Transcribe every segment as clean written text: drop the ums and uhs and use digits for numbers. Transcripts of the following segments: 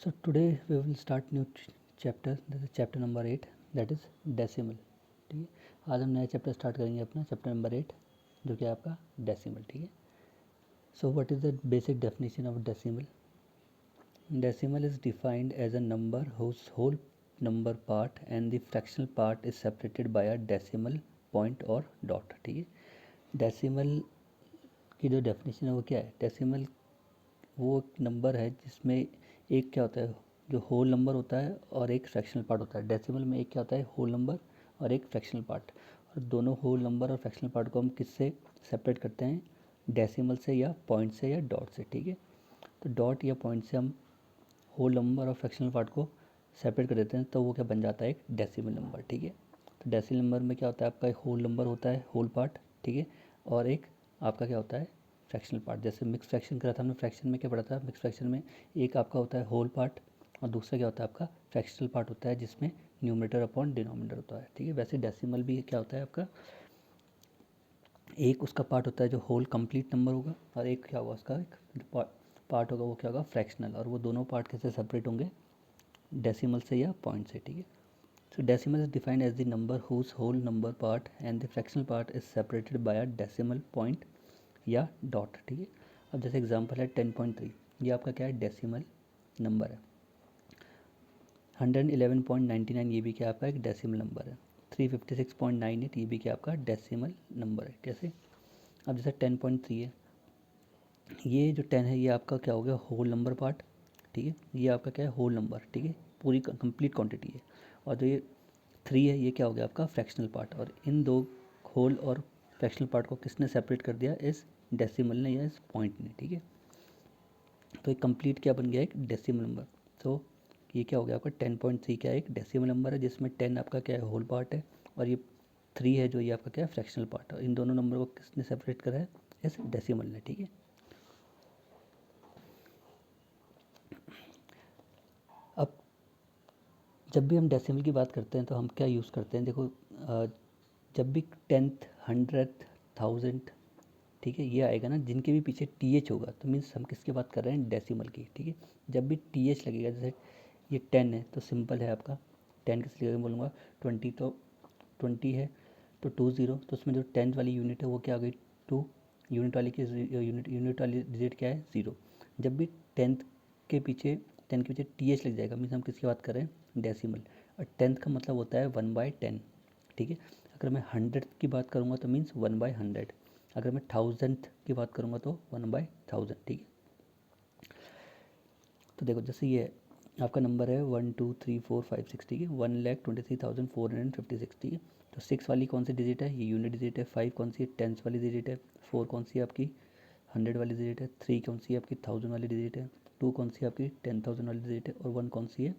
So today we will start new chapter, that is chapter number 8, that is decimal. ठीक है, आज हम नया चैप्टर स्टार्ट करेंगे अपना चैप्टर नंबर 8 जो कि आपका डेसिमल. ठीक है, so what is the basic definition of decimal. Decimal is defined as a number whose whole number part and the fractional part is separated by a decimal point or dot. ठीक है, decimal की जो definition है वो क्या है. Decimal वो एक नंबर है जिसमें एक क्या होता है, जो होल नंबर होता है और एक फ्रैक्शनल पार्ट होता है. डेसिमल में एक क्या होता है, होल नंबर और एक फ्रैक्शनल पार्ट. और दोनों होल नंबर और फ्रैक्शनल पार्ट को हम किससे सेपरेट करते हैं, डेसिमल से या पॉइंट से या डॉट से. ठीक है, तो डॉट या पॉइंट से हम होल नंबर और फ्रैक्शनल पार्ट को सेपरेट कर देते हैं तो वो क्या बन जाता है, एक डेसिमल नंबर. ठीक है, तो डेसिमल नंबर में क्या होता है, आपका एक होल नंबर होता है, होल पार्ट. ठीक है, और एक आपका क्या होता है, फ्रैक्शनल पार्ट. जैसे मिक्स फ्रैक्शन करा था हमने, फ्रैक्शन में क्या पढ़ा था, मिक्स फ्रैक्शन में एक आपका होता है होल पार्ट और दूसरा क्या होता है आपका फ्रैक्शनल पार्ट होता है जिसमें न्यूमरेटर अपॉन डिनोमिनेटर होता है. ठीक है, वैसे डेसिमल भी क्या होता है आपका, एक उसका पार्ट होता है जो होल कंप्लीट नंबर होगा और एक क्या होगा उसका एक पार्ट होगा वो क्या होगा, फ्रैक्शनल. और वो दोनों पार्ट कैसे सेपरेट होंगे, डेसिमल से या पॉइंट से. ठीक है, so decimal is defined as the number whose whole number part and the fractional part is separated by a decimal point या डॉट. ठीक है, अब जैसे एग्जांपल है 10.3, ये आपका क्या है, डेसिमल नंबर है. 111.99 ये भी क्या आपका एक डेसिमल नंबर है. 356.98 ये भी क्या आपका डेसिमल नंबर है. कैसे, अब जैसे 10.3 है, ये जो 10 है ये आपका क्या हो गया, होल नंबर पार्ट. ठीक है, ये आपका क्या है, होल नंबर. ठीक है, पूरी कंप्लीट क्वांटिटी है. और जो ये 3 है ये क्या हो गया आपका फ्रैक्शनल पार्ट. और इन दो होल और फ्रैक्शनल पार्ट को किसने सेपरेट कर दिया, इस डेसिमल ने या इस पॉइंट ने. ठीक है, तो एक कंप्लीट क्या बन गया, एक डेसिमल नंबर. तो ये क्या हो गया आपका 10.3 क्या है, एक डेसिमल नंबर है जिसमें 10 आपका क्या है, होल पार्ट है. और ये 3 है जो ये आपका क्या है, फ्रैक्शनल पार्ट है. इन दोनों नंबर को किसने सेपरेट करा है, इस डेसिमल ने. ठीक है, अब जब भी हम डेसिमल की बात करते हैं तो हम क्या यूज़ करते हैं, देखो जब भी 10th 100th 1000, ठीक है, ये आएगा ना, जिनके भी पीछे टी एच होगा तो मीन्स हम किसकी बात कर रहे हैं, डेसिमल की. ठीक है, जब भी टी एच लगेगा, जैसे ये 10 है तो सिंपल है आपका 10 किस लिए बोलूँगा, 20 तो 20 है तो 20, तो उसमें जो 10th वाली यूनिट है वो क्या आ गई, 2. यूनिट वाली की यूनिट वाली डिजिट क्या है, 0. जब भी 10th के पीछे 10 के पीछे टी एच लग जाएगा मीन्स हम किसकी बात कर रहे हैं, डेसिमल. और 10th का मतलब होता है 1/10. ठीक है, अगर मैं 100 की बात करूँगा तो मीन्स 1/100. अगर मैं 1000 की बात करूँगा तो 1/1000. ठीक है, तो देखो जैसे ये आपका नंबर है 1 2 3 4 5 6. ठीक है, 1,23,456. ठीक है, तो 6 वाली कौन सी डिजिट है, ये यूनिट डिजिट है. 5 कौन सी है, 10th वाली डिजिट है. 4 कौन सी है आपकी 100 वाली डिजिट है. 3 कौन सी है आपकी 1000 वाली डिजिट है. 2 कौन सी है आपकी 10,000 वाली डिजिट है. और 1 कौन सी है,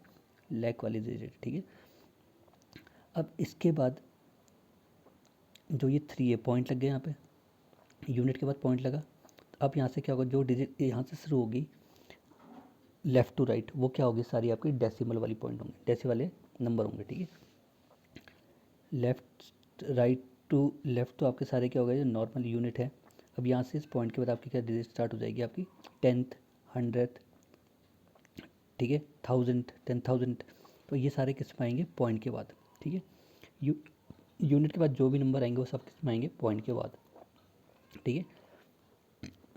लाख वाली डिजिट है. ठीक है, अब इसके बाद जो ये 3 है, पॉइंट लग गया यहाँ पे, यूनिट के बाद पॉइंट लगा. अब यहाँ से क्या होगा, जो डिजिट यहाँ से शुरू होगी लेफ़्ट टू राइट वो क्या होगी, सारी आपकी डेसिमल वाली पॉइंट होंगे, डेसिमल वाले नंबर होंगे. ठीक है, लेफ़्ट राइट टू लेफ़्ट तो आपके सारे क्या हो गए, जो नॉर्मल यूनिट है. अब यहाँ से इस पॉइंट के बाद आपकी क्या डिजिट स्टार्ट हो जाएगी, आपकी 10th 100th. ठीक है, 1000 10,000. तो ये सारे किस में आएंगे, पॉइंट के बाद. ठीक है, यूनिट के बाद जो भी नंबर आएंगे वो सब किस में आएंगे, पॉइंट के बाद. ठीक है,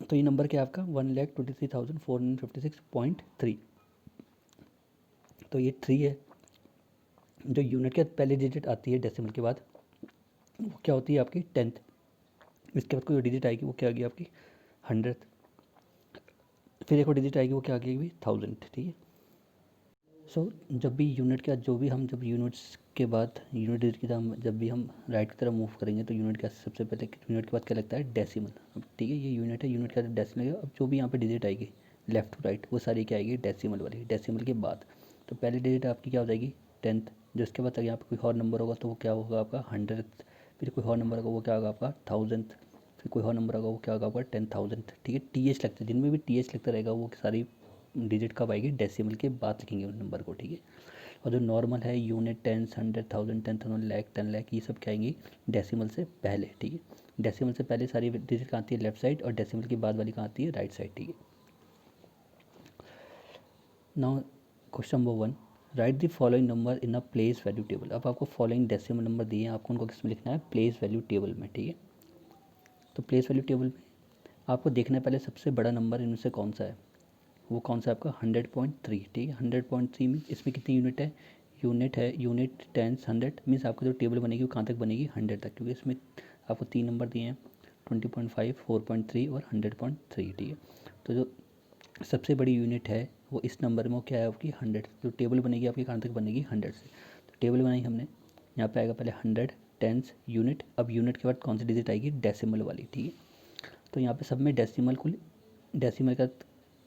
तो ये नंबर क्या है आपका 1,23,456.3. तो ये 3 है. जो यूनिट के पहले डिजिट आती है डेसिमल के बाद वो क्या होती है आपकी 10th. इसके बाद कोई डिजिट आएगी वो क्या आएगी आपकी 100th. फिर एक और डिजिट आएगी वो क्या आएगी 1000. ठीक है, सो जब भी यूनिट का जो भी हम जब यूनिट्स के बाद यूनिट डिजिट की तरफ जब भी हम राइट की तरफ मूव करेंगे तो यूनिट का सबसे पहले यूनिट के बाद क्या लगता है, डेसिमल. अब ठीक है, ये यूनिट है, यूनिट का डेसिमल है. अब जो भी यहाँ पे डिजिट आएगी लेफ्ट टू राइट वो सारी क्या आएगी, डेसिमल वाली. डेसिमल के बाद तो पहली डिजिट आपकी क्या हो जाएगी 10th. जो इसके बाद यहाँ पे कोई और नंबर होगा तो वो क्या होगा आपका 100th. फिर कोई और नंबर होगा वो क्या होगा आपका 1000th. फिर कोई और नंबर होगा वो क्या होगा आपका 10,000. ठीक है, टी एच लगता है, जिनमें भी टी एच लगता रहेगा वो सारी डिजिट कब आएगी, डेसिमल के बाद लिखेंगे उस नंबर को. ठीक है, और जो नॉर्मल है यूनिट 10 100 1000 10,000 लाख 10 लाख ये सब क्या आएंगी डेसिमल से पहले. ठीक है, डेसिमल से पहले सारी डिजिट कहाँ आती है, लेफ्ट साइड. और डेसिमल के बाद वाली कहाँ आती है, राइट साइड. ठीक है, now question number 1, right the following number in a place value table. अब आपको फॉलोइंग डेसिमल नंबर दिए हैं, आपको उनको किस में लिखना है, प्लेस वैल्यू टेबल में, ठीक है। तो प्लेस वैल्यू टेबल में आपको देखना है पहले सबसे बड़ा नंबर इनमें से कौन सा है, वो कौन सा आपका 100.3, ठीक है। 100.3 मीन इसमें कितनी यूनिट है, यूनिट टेंस 100 मीन्स आपको जो टेबल बनेगी वो कहाँ तक बनेगी, 100 तक, क्योंकि इसमें आपको 3 नंबर दिए हैं 20.5, 4.3 और 100.3, ठीक है। तो जो सबसे बड़ी यूनिट है वो इस नंबर में, वो क्या है आपकी 100, जो टेबल बनेगी आपकी कहाँ तक बनेगी 100 से। तो टेबल बनाई हमने, यहाँ पे आएगा पहले 100 टेंस यूनिट, अब यूनिट के बाद कौन सी डिजिट आएगी, डेसिमल वाली, ठीक है। तो यहाँ पे सब में डेसिमल का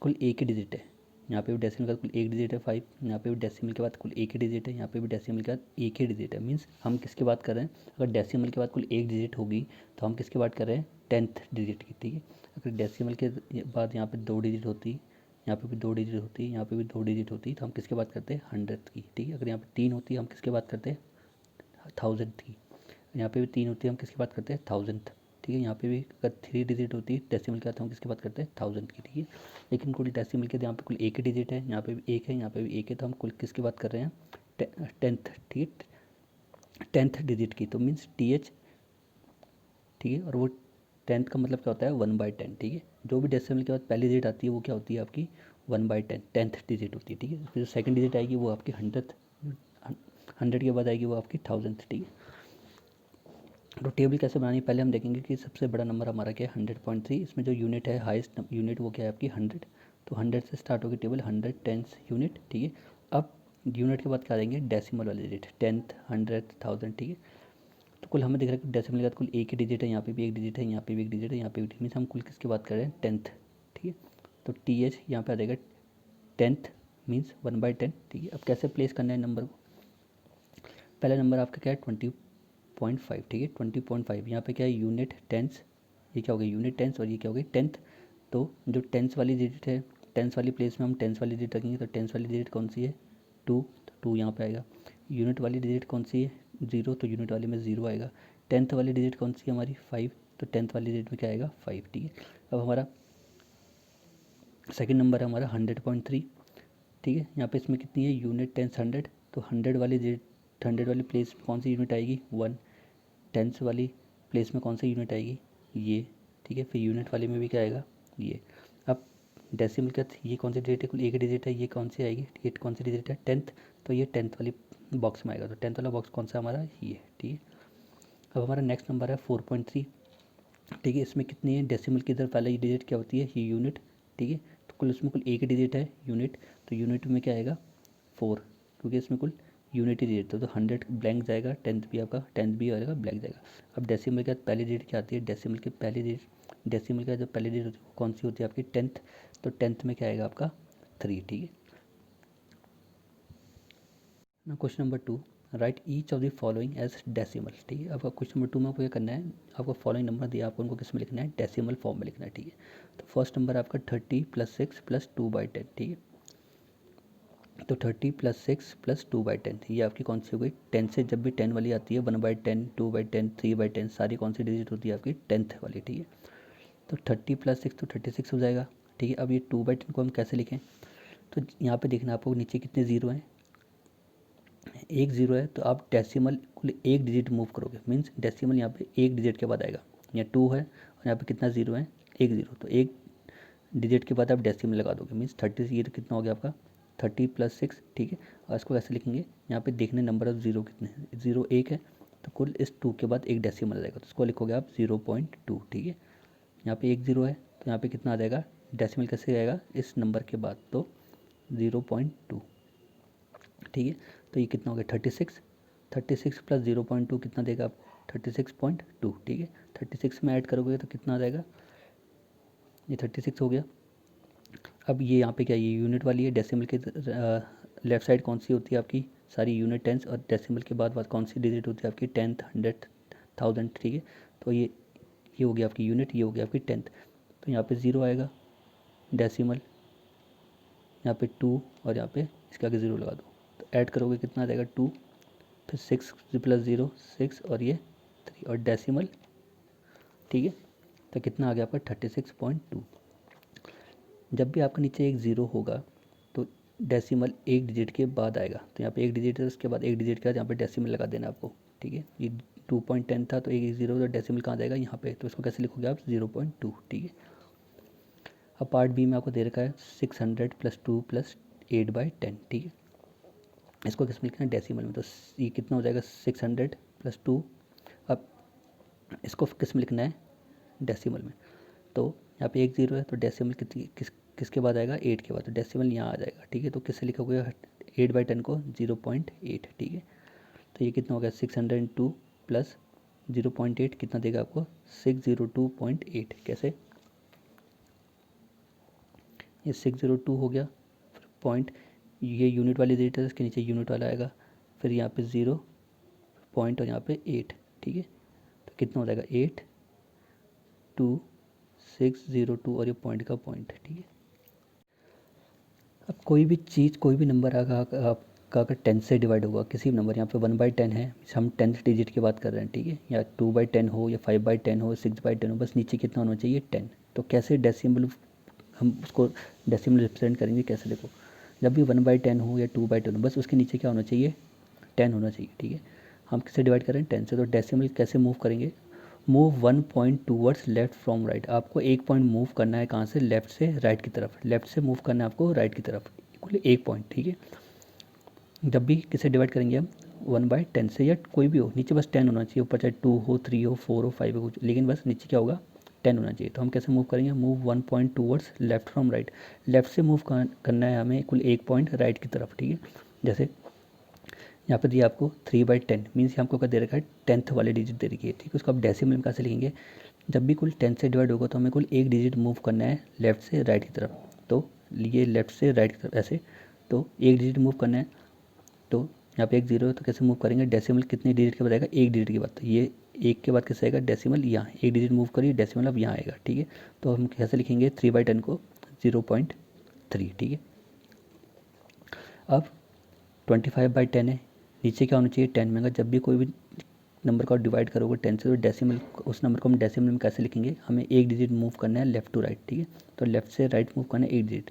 कुल एक ही डिजिट है, यहाँ पे भी डेसिमल का कुल एक डिजिट है 5, यहाँ पे भी डेसिमल के बाद कुल एक ही डिजिट है, यहाँ पे भी डेसिमल के बाद एक ही डिजिट है। मीन्स हम किसकी बात कर रहे हैं, अगर डेसिमल के बाद कुल एक डिजिट होगी तो हम किसकी बात कर रहे हैं, 10th डिजिट की, ठीक है। अगर डेसिमल के बाद यहाँ पे 2 डिजिट होती, यहाँ पे भी 2 डिजिट होती, यहाँ पे भी 2 डिजिट होती, तो हम किसकी बात करते हैं, 100th की, ठीक है। अगर यहाँ पे 3 होती हम किसकी बात करते हैं, 1000th की, यहाँ पे भी 3 होती है हम किसकी बात करते हैं, 1000th, ठीक है। यहाँ पे भी अगर 3 डिजिट होती है डेसिमल के बाद हम किसकी बात करते हैं, 1000 की, ठीक है। लेकिन कुल डेसिमल के यहाँ पे कुल एक ही डिजिट है, यहाँ पे भी एक है, यहाँ पे भी एक है, तो हम कुल किसकी बात कर रहे हैं, 10th, ठीक है, 10th डिजिट की, तो मीन्स TH, ठीक है। और वो 10th का मतलब क्या होता है, 1/10, ठीक है। जो भी डेसिमल के बाद पहली डिजिट आती है वो क्या होती है आपकी 1/10, 10th डिजिट होती है, ठीक है। फिर जो सेकंड डिजिट आएगी वो आपकी 100 के बाद आएगी वो आपकी 1000th, ठीक है। तो टेबल कैसे बनानी है, पहले हम देखेंगे कि सबसे बड़ा नंबर हमारा क्या है 100.3, इसमें जो यूनिट है हाईएस्ट यूनिट वो क्या है आपकी 100, तो 100 से स्टार्ट होगी टेबल, 100 टेंस यूनिट, ठीक है। अब यूनिट के बाद क्या देंगे, डेसिमल वाले डिजिट, 10th 100 1000, ठीक है। तो कुल हमें दिख रहा है कि डेसिमल के बाद कुल एक ही डिजिट है, यहाँ पे भी एक डिजिट है, यहाँ पे भी एक डिजिट है, यहाँ पे भी, मीन्स हम कुल किसकी बात कर रहे हैं, 10th, ठीक है। तो TH यहाँ पे आ जाएगा 10th मीन्स 1/10, ठीक है। अब कैसे प्लेस करना है नंबर को, पहला नंबर आपका क्या है 20.5, ठीक है। 20.5 यहाँ पे क्या है, यूनिट टेंस, ये क्या हो गया यूनिट टेंस, और ये क्या हो गई 10th। तो जो टेंस वाली डिजिट है, टेंस वाली प्लेस में हम टेंस वाली डिजिट रखेंगे, तो टेंस वाली डिजिट कौन सी है, 2, तो 2 यहाँ पे आएगा। यूनिट वाली डिजिट कौन सी है, 0, तो यूनिट वाली में 0 आएगा। 10th वाली डिजिट कौन सी है हमारी 5, तो 10th वाली डिजिट में क्या आएगा 5, ठीक है। अब हमारा सेकेंड नंबर है हमारा 100.3, ठीक है। यहाँ पे इसमें कितनी है, यूनिट टेंस 100, तो 100 वाली डिजिट, 100 वाली प्लेस में कौन सी यूनिट आएगी 1, टेंस वाली प्लेस में कौन सी यूनिट आएगी, ये, ठीक है। फिर यूनिट वाले में भी क्या आएगा, ये। अब डेसिमल का ये कौन सी डिजिट है, कुल एक डिजिट है, ये कौन सी आएगी, ये कौन सी डिजिट है 10th, तो ये 10th वाली बॉक्स में आएगा, तो 10th वाला बॉक्स कौन सा हमारा, ये, ठीक है। अब हमारा नेक्स्ट नंबर है 4.3, ठीक है। इसमें कितनी है, डेसिमल की इधर पहले ये डिजिट क्या होती है, ये यूनिट, ठीक है। तो कुल इसमें कुल एक ही डिजिट है यूनिट, तो यूनिट में क्या आएगा 4, क्योंकि इसमें कुल यूनिट ही डिजिट, तो 100 ब्लैंक जाएगा, 10th भी आपका 10th भी आएगा ब्लैंक जाएगा। अब डेसिमल के बाद पहली डिजिट क्या आती है, डेसिमल की पहली डिजिट, डेसिमल का जो पहली डिजिट होती है वो कौन सी होती है आपकी 10th, तो 10th में क्या आएगा आपका 3, ठीक है ना। Question number 2, write each of the following as decimal, ठीक है। आपका क्वेश्चन नंबर 2 में आपको ये करना है, आपको फॉलोइंग नंबर दिया, आपको उनको किस में लिखना है, डेसिमल फॉर्म में लिखना है, ठीक है। तो फर्स्ट नंबर आपका 30 + 6 + 2/10, ठीक है। तो 30 + 6 + 2/10, ये आपकी कौन सी हो गई, 10 से जब भी 10 वाली आती है 1/10, 2/10, 3/10, सारी कौन सी डिजिट होती है आपकी 10th वाली, ठीक है। तो 30 + 6 तो 36 हो जाएगा, ठीक है। अब ये 2/10 को हम कैसे लिखें, तो यहाँ पे देखना आपको नीचे कितने ज़ीरो हैं, एक ज़ीरो है, तो आप डेसिमल कुल एक डिजिट मूव करोगे, मीन्स डेसिमल यहाँ पे एक डिजिट के बाद आएगा, यहाँ 2 है और यहाँ पे कितना ज़ीरो है, एक ज़ीरो, तो एक डिजिट के बाद आप डेसिमल लगा दोगे, मीन्स 30 से ये तो कितना हो गया आपका 30 + 6, ठीक है। और इसको कैसे लिखेंगे, यहाँ पे देखने नंबर ऑफ ज़ीरो कितने हैं, ज़ीरो एक है, तो कुल इस 2 के बाद एक डेसिमल आ जाएगा, तो इसको लिखोगे आप 0.2, ठीक है। यहाँ पे एक ज़ीरो है, तो यहाँ पे कितना आ जाएगा, डेसिमल कैसे आएगा इस नंबर के बाद, तो 0.2, ठीक है। तो ये कितना हो गया 36, 36 + 0.2 कितना देगा आप 36.2, ठीक है। 36 में ऐड करोगे तो कितना आ जाएगा, ये 36 हो गया। अब ये यहाँ पे क्या, ये यूनिट वाली है, डेसिमल के लेफ्ट साइड कौन सी होती है आपकी, सारी यूनिट टेंस, और डेसिमल के बाद कौन सी डिजिट होती है आपकी 10th 100 1000, ठीक है। तो ये हो गया आपकी यूनिट, ये हो गया आपकी 10th, तो यहाँ पे 0 आएगा, डेसिमल यहाँ पे 2, और यहाँ पे इसके आगे 0 लगा दो, तो ऐड करोगे कितना आ जाएगा 2, फिर 6 + 0 6, और ये 3, और डेसिमल, ठीक है। तो कितना आ गया आपका 36.2। जब भी आपके नीचे एक ज़ीरो होगा तो डेसिमल एक डिजिट के बाद आएगा, तो यहाँ पे एक डिजिट है, उसके बाद एक डिजिट के बाद यहाँ पे डेसिमल लगा देना आपको, ठीक है। ये 2.10 था तो एक जीरो, तो डेसिमल कहाँ जाएगा यहाँ पे, तो इसको कैसे लिखोगे आप 0.2, ठीक है। अब पार्ट बी में आपको दे रखा है 600 + 2 + 8/10, ठीक है। इसको किस में लिखना है डेसिमल में, तो ये कितना हो जाएगा 600 + 2। अब इसको किस में लिखना है डेसिमल में, तो यहाँ पे एक जीरो है तो डेसिमल किसके बाद आएगा 8 के बाद, तो डेसिमल यहाँ आ जाएगा, ठीक है। तो किससे लिखोगे 8/10 को 0.8, ठीक है। तो ये कितना हो गया 602 + 0.8 कितना देगा आपको 602.8। कैसे, ये 602 हो गया, फिर पॉइंट, ये यूनिट वाली डिजिट है, इसके नीचे यूनिट वाला आएगा, फिर यहाँ पे 0 पॉइंट और यहाँ पे 8, ठीक है। तो कितना हो जाएगा 82602 और ये पॉइंट का पॉइंट, ठीक है। अब कोई भी चीज़, कोई भी नंबर आपका अगर 10 से डिवाइड होगा, किसी भी नंबर, यहाँ पे 1/10 है, हम 10th डिजिट की बात कर रहे हैं, ठीक है, या 2/10 हो या 5/10 हो 6/10 हो, बस नीचे कितना होना चाहिए 10। तो कैसे डेसिमल, हम उसको डेसिमल रिप्रेजेंट करेंगे कैसे, देखो जब भी 1/10 हो या 2/10 हो, बस उसके नीचे क्या होना चाहिए 10 होना चाहिए, ठीक है। हम किससे डिवाइड कर रहे हैं 10 से, तो डेसिमल कैसे मूव करेंगे, move 1 point towards left from right. आपको एक पॉइंट मूव करना है कहाँ से, लेफ्ट से राइट की तरफ, लेफ्ट से मूव करना है आपको राइट की तरफ, इक्वल एक पॉइंट, ठीक है। जब भी किसे डिवाइड करेंगे हम 1/10 से, या कोई भी हो, नीचे बस 10 होना चाहिए, ऊपर चाहे 2 हो 3 हो 4 हो 5 हो, लेकिन बस नीचे क्या होगा 10 होना चाहिए। तो हम कैसे मूव करेंगे, move 1 point towards left from right, left से मूव करना है हमें कुल एक पॉइंट राइट की तरफ, ठीक है। जैसे यहाँ पर दिया आपको 3/10 मीन्स हमको क्या दे रखा है 10th वाली डिजिट दे रखी है, ठीक है। उसको आप डेसिमल में कैसे लिखेंगे, जब भी कुल 10 से डिवाइड होगा तो हमें कुल एक डिजिट मूव करना है लेफ्ट से राइट की तरफ, तो ये लेफ्ट से राइट की तरफ ऐसे, तो एक डिजिट मूव करना है, तो यहाँ पे एक जीरो है तो कैसे मूव करेंगे, डेसिमल कितने डिजिट के बाद आएगा एक डिजिट के बाद, तो ये एक के बाद कैसे आएगा डेसिमल यहाँ एक डिजिट मूव करिए, डेसिमल अब यहाँ आएगा, ठीक है। तो हम कैसे लिखेंगे 3/10 को 0.3, ठीक है। अब 25/10 है, नीचे क्या होना चाहिए 10 में, अगर जब भी कोई भी नंबर को डिवाइड करोगे 10 से, तो डेसिमल उस नंबर को हम डेसिमल में कैसे लिखेंगे, हमें एक डिजिट मूव करना है लेफ्ट टू राइट, ठीक है। तो लेफ्ट से राइट मूव करना है एक डिजिट,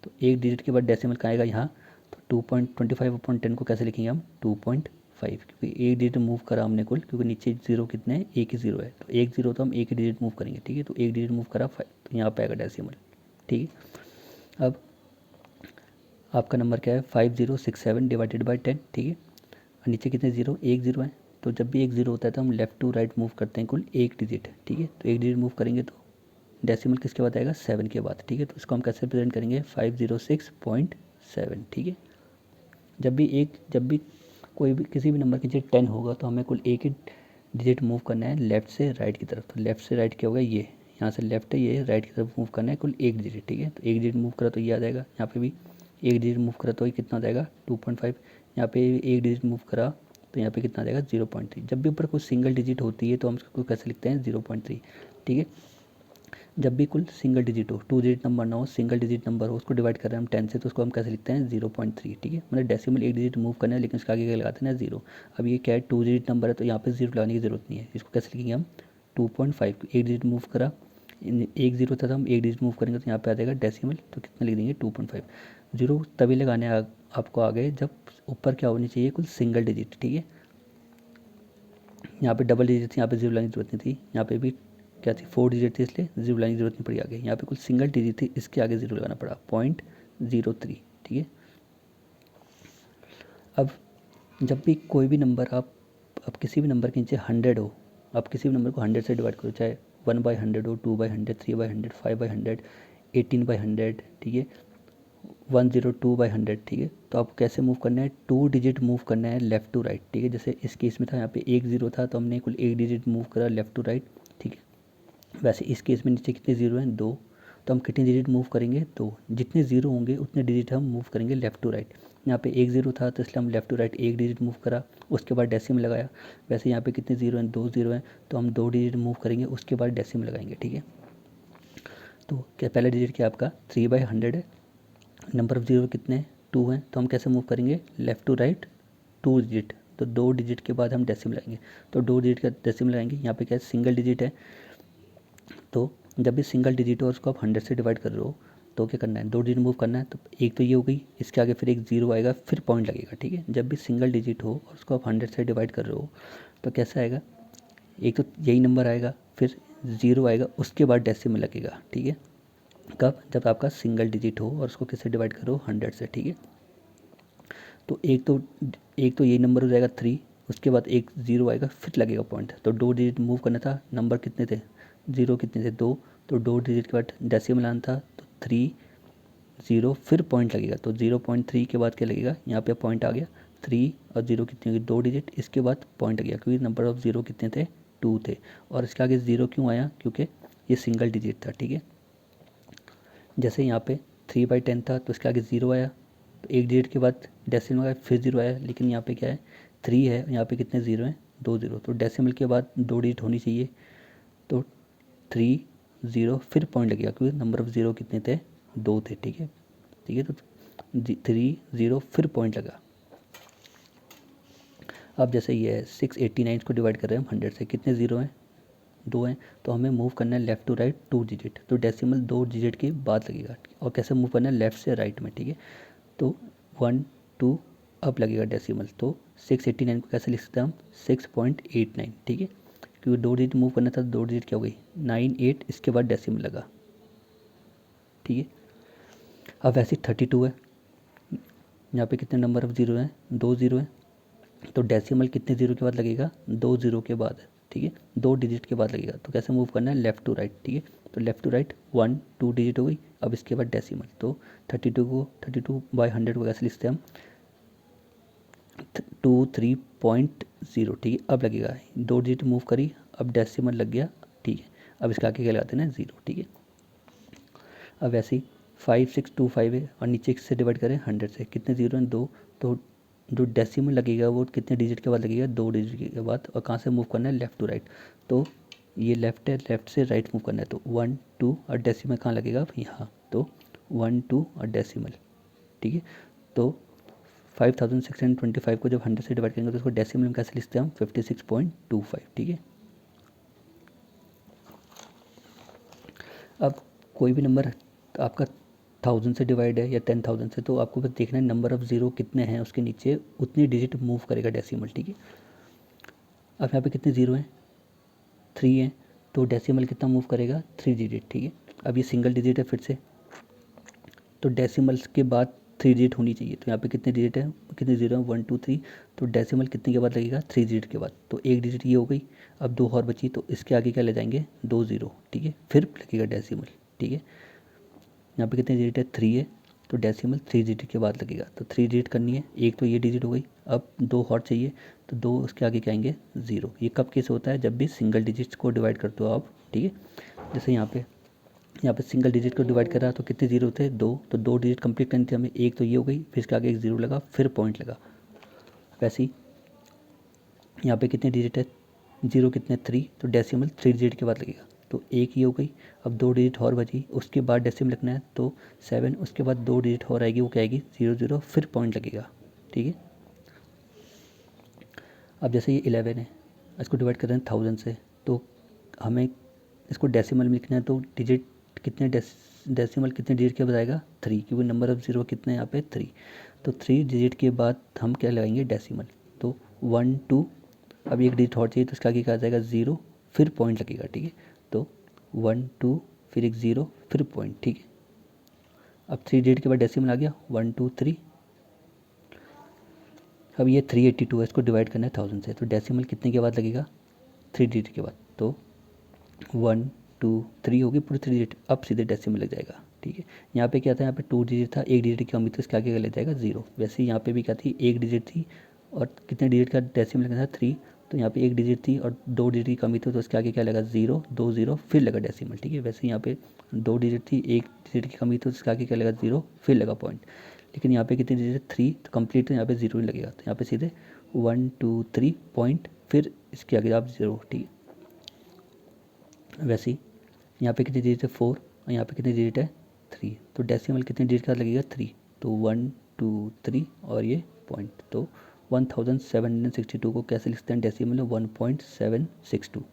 तो एक डिजिट के बाद डेसिमल कहाँ आएगा यहाँ, तो 2.25/10 को कैसे लिखेंगे हम 2.5, क्योंकि एक डिजिट मूव करा हमने कुल, क्योंकि नीचे जीरो कितने हैं एक ही जीरो है, तो एक जीरो तो हम एक ही डिजिट मूव करेंगे, ठीक है। तो एक डिजिट मूव करा 5, तो यहाँ पे आएगा डेसिमल, ठीक है। अब आपका नंबर क्या है 5067 डिवाइडेड बाई 10, ठीक है। और नीचे कितने जीरो, एक जीरो है, तो जब भी एक जीरो होता है तो हम लेफ्ट टू राइट मूव करते हैं कुल एक डिजिट, ठीक है। तो एक डिजिट मूव करेंगे तो डेसिमल किसके बाद आएगा 7 के बाद, ठीक है। तो इसको हम कैसे रिप्रेजेंट करेंगे 506.7, ठीक है। जब भी कोई भी किसी भी नंबर की नीचे 10 होगा तो हमें कुल एक ही डिजिट मूव करना है लेफ्ट से राइट की तरफ, तो लेफ्ट से राइट क्या होगा, ये यहाँ से लेफ्ट है, ये राइट की तरफ मूव करना है कुल एक डिजिट, ठीक है। तो एक डिजिट मूव करा तो ये आ जाएगा, यहाँ पे भी एक डिजिट मूव करा तो ये कितना आ जाएगा 2.5, यहाँ पे एक डिजिट मूव करा तो यहाँ पे कितना आ जाएगा 0.3। जब भी ऊपर कोई सिंगल डिजिट होती है तो हम उसको कैसे लिखते हैं 0.3, ठीक है। जब भी कुल सिंगल डिजिट हो, 2 डिजिट नंबर ना हो, सिंगल डिजिट नंबर हो, उसको डिवाइड कर रहे हैं हम 10 से, तो उसको हम कैसे लिखते हैं 0.3, ठीक है। मतलब डेसिमल एक डिजिट मूव करना है लेकिन उसके आगे क्या लगाते हैं ना 0। अब ये क्या है 2 डिजिट नंबर है तो यहाँ पे 0 लगाने की जरूरत नहीं है, इसको कैसे लिखेंगे हम 2.5, एक डिजिट मूव करा, एक जीरो था तो हम एक डिजिट मूव करेंगे तो यहाँ पे आ जाएगा डेसिमल, तो कितना लिख देंगे 2.5। जीरो तभी लगाने आपको आगे जब ऊपर क्या होनी चाहिए कुल सिंगल डिजिट, ठीक है। यहाँ पे डबल डिजिट थी, यहाँ पे जीरो लाने की जरूरत नहीं थी, यहाँ पे भी क्या थी 4 डिजिट थी इसलिए जीरो लाने की जरूरत नहीं पड़ी आगे, यहाँ पे कुल सिंगल डिजिट थी इसके आगे जीरो लगाना पड़ा 0.03, ठीक है। अब जब भी कोई भी नंबर अब किसी भी नंबर के नीचे 100 हो, आप किसी भी नंबर को 100 से डिवाइड करो, चाहे 1/100 हो, 2/100, 3/100, 5/100, 18/100, ठीक है, 102/100, ठीक है। तो आपको कैसे मूव करना है 2 डिजिट मूव करना है लेफ्ट टू राइट, ठीक है। जैसे इस केस में था यहाँ पे एक जीरो था तो हमने कुल एक डिजिट मूव करा लेफ्ट टू राइट, ठीक है। वैसे इस केस में नीचे कितने जीरो हैं 2, तो हम कितने डिजिट मूव करेंगे 2, जितने जीरो होंगे उतने डिजिट हम मूव करेंगे लेफ्ट टू राइट। यहाँ पे एक जीरो था तो इसलिए हम लेफ्ट टू राइट एक डिजिट मूव करा, उसके बाद डेसिमल लगाया। वैसे यहाँ पे कितने जीरो हैं 2 जीरो हैं तो हम 2 डिजिट मूव करेंगे, उसके बाद डेसिमल लगाएंगे, ठीक है। तो क्या पहला डिजिट क्या आपका 3/100 है, नंबर ऑफ जीरो कितने हैं 2 हैं, तो हम कैसे मूव करेंगे लेफ़्ट टू राइट 2 डिजिट, तो 2 डिजिट के बाद हम डेसिमल लगाएंगे, तो 2 डिजिट का डेसिमल लगाएंगे। यहाँ पे क्या है सिंगल डिजिट है, तो जब भी सिंगल डिजिट हो उसको आप 100 से डिवाइड कर रहे हो तो क्या करना है, 2 डिजिट मूव करना है। तो एक तो ये हो गई, इसके आगे फिर एक 0 आएगा, फिर पॉइंट लगेगा, ठीक है। जब भी सिंगल डिजिट हो और उसको आप 100 से डिवाइड कर रहे हो तो कैसा आएगा, एक तो यही नंबर आएगा, फिर 0 आएगा, उसके बाद डेसिमल लगेगा, ठीक है। कब, जब आपका सिंगल डिजिट हो और उसको किससे डिवाइड करो, 100 से, ठीक है। तो एक तो यही नंबर हो जाएगा 3, उसके बाद एक 0 आएगा, फिर लगेगा पॉइंट। तो 2 डिजिट मूव करना था, नंबर कितने थे, 0 कितने थे, 2, तो 2 डिजिट के बाद डेसिमल आना था, तो 3 0 फिर पॉइंट लगेगा। तो 0.3 के बाद क्या लगेगा, यहाँ पे पॉइंट आ गया, 3 और 0 कितने होगी, 2 डिजिट, इसके बाद पॉइंट आ गया, क्योंकि नंबर ऑफ 0 कितने थे, 2 थे। और इसके आगे 0 क्यों आया, क्योंकि ये सिंगल डिजिट था, ठीक है। जैसे यहाँ पे 3/10 था तो इसके आगे 0 आया, तो एक डिजिट के बाद डेसिमल आया, फिर 0 आया, लेकिन यहाँ पे क्या है, 3 है, यहाँ पे कितने 0 हैं, 2 0, तो डेसिमल के बाद 2 डिजिट होनी चाहिए। तो 3 0 फिर पॉइंट लगेगा, क्योंकि नंबर ऑफ 0 कितने थे, 2 थे, ठीक है, ठीक है। तो 3 0 फिर पॉइंट लगा। अब जैसे ये है 689 को डिवाइड कर रहे हैं हम 100 से, कितने 0 हैं, 2 हैं, तो हमें मूव करना है लेफ़्ट टू राइट 2 डिजिट, तो डेसिमल 2 डिजिट के बाद लगेगा। और कैसे मूव करना है, लेफ़्ट से राइट में, ठीक है। तो 1 2 अब लगेगा डेसिमल, तो 689 को कैसे लिख सकते हैं हम, 6.89, ठीक है, क्योंकि 2 डिजिट मूव करना था, 2 डिजिट क्या हो गई, 9 8, इसके बाद डेसिमल लगा, ठीक है। अब वैसे 32 है, यहाँ पे कितने नंबर ऑफ 0 हैं, 2 0 हैं, तो डेसिमल कितने 0 के बाद लगेगा, 2 0 के बाद, ठीक है, 2 डिजिट के बाद लगेगा। तो कैसे मूव करना है, लेफ़्ट टू राइट, ठीक है। तो लेफ़्ट टू राइट 1 2 डिजिट हो गई, अब इसके बाद डेसिमल, तो 32/100 को कैसे लिखते हैं हम, 23.0, ठीक है। अब लगेगा, 2 डिजिट मूव करी, अब डेसिमल लग गया, ठीक है। अब इसके आगे क्या लगाते हैं ना, 0, ठीक है। अब वैसे ही 5625 है और नीचे से डिवाइड करें 100 से, कितने 0 हैं, 2, तो जो डेसिमल लगेगा वो कितने डिजिट के बाद लगेगा, 2 डिजिट के बाद। और कहाँ से मूव करना है, लेफ़्ट टू राइट, तो ये लेफ़्ट है, लेफ़्ट से राइट मूव करना है, तो 1 2 और डेसिमल कहाँ लगेगा, यहाँ, तो 1 2 और डेसिमल, ठीक है। तो 5625 को जब 100 से डिवाइड करेंगे तो उसको डेसिमल में कैसे लिखते हैं हम, 56.25, ठीक है। अब कोई भी नंबर आपका 1000 से डिवाइड है या 10,000 से, तो आपको बस देखना है नंबर ऑफ 0 कितने हैं उसके नीचे, उतनी डिजिट मूव करेगा डेसिमल, ठीक है। अब यहाँ पे कितने 0 हैं, 3 हैं, तो डेसिमल कितना मूव करेगा, 3 डिजिट, ठीक है। अब ये सिंगल डिजिट है फिर से, तो डेसिमल्स के बाद 3 डिजिट होनी चाहिए, तो यहाँ पे कितने डिजिट है, कितने 0 हैं, 1 2 3, तो डेसिमल कितने के बाद लगेगा, 3 डिजिट के बाद। तो एक डिजिट ये हो गई, अब 2 और बची, तो इसके आगे क्या ले जाएंगे, 2 0, ठीक है, फिर लगेगा डेसिमल, ठीक है। यहाँ पे कितने डिजिट है, 3 है, तो डेसिमल 3 डिजिट के बाद लगेगा। तो 3 डिजिट करनी है, एक तो ये डिजिट हो गई, अब 2 और चाहिए, तो 2 उसके आगे क्या आएंगे, 0। ये कब केस होता है, जब भी सिंगल डिजिट्स को डिवाइड करते हो आप, ठीक है। जैसे यहाँ पे सिंगल डिजिट को डिवाइड कर रहा है, तो कितने 0 थे, 2, तो 2 डिजिट कंप्लीट करनी थी हमें, एक तो ये हो गई, फिर इसके आगे एक 0 लगा, फिर पॉइंट लगा। वैसे ही यहाँ पे कितने डिजिट है, 0 कितने 3, तो डेसिमल 3 डिजिट के बाद लगेगा, तो एक ये हो गई। अब 2 डिजिट और बची, उसके बाद डेसिमल लिखना है, तो 7, उसके बाद 2 डिजिट और आएगी, वो क्या आएगी, 0 0, फिर पॉइंट लगेगा, ठीक है। अब जैसे ये 11 है, इसको डिवाइड कर रहे हैं 1000 से, तो हमें इसको डेसिमल में लिखना है, तो डिजिट कितने डेसिमल कितने डिजिट के बाद आएगा, 3, क्योंकि नंबर ऑफ 0 कितने हैं यहाँ पे 3, तो 3 डिजिट के बाद हम क्या लगाएंगे, डेसिमल, तो 1 2, अब एक डिजिट और चाहिए, तो इसका आगे क्या आ जाएगा, 0, फिर पॉइंट लगेगा, ठीक है। तो 1 2 फिर एक 0 फिर पॉइंट, ठीक है। अब 3 डिजिट के बाद डेसिमल आ गया, 1 2 3। अब ये 382 है, इसको डिवाइड करना है 1000 से, तो डेसिमल कितने के बाद लगेगा, 3 डिजिट के बाद, तो 1 2 3 होगी पूरी 3 डिजिट, अब सीधे डेसिमल लग जाएगा, ठीक है। यहाँ पे क्या था, यहाँ पे 2 डिजिट था, एक डिजिट की कमी, तो इसके आगे लग जाएगा 0। वैसे ही यहाँ पे भी क्या थी, एक डिजिट थी और कितने डिजिट का डेसिमल लगना था, 3, तो यहाँ पे एक डिजिट थी और 2 डिजिट की कमी थी, तो इसके आगे क्या लगा, 0 2 0 फिर लगा डेसिमल, ठीक है। वैसे यहाँ पे 2 डिजिट थी, एक डिजिट की कमी थी, तो इसके आगे क्या लगा, 0 फिर लगा पॉइंट। लेकिन यहाँ पे कितनी डिजिट, 3, तो कंप्लीट, तो यहाँ पे 0 ही लगेगा, तो यहाँ पे सीधे 1 2 3 पॉइंट, फिर इसके आगे आप 0, ठीक है। वैसे ही यहाँ पे कितनी डिजिट है, 4, और यहाँ पे कितनी डिजिट है, 3, तो डेसिमल कितने डिजिट का लगेगा, 3, तो 1 2 3 और ये पॉइंट, तो 1762 को कैसे लिखते हैं डेसिमल में, 1.762,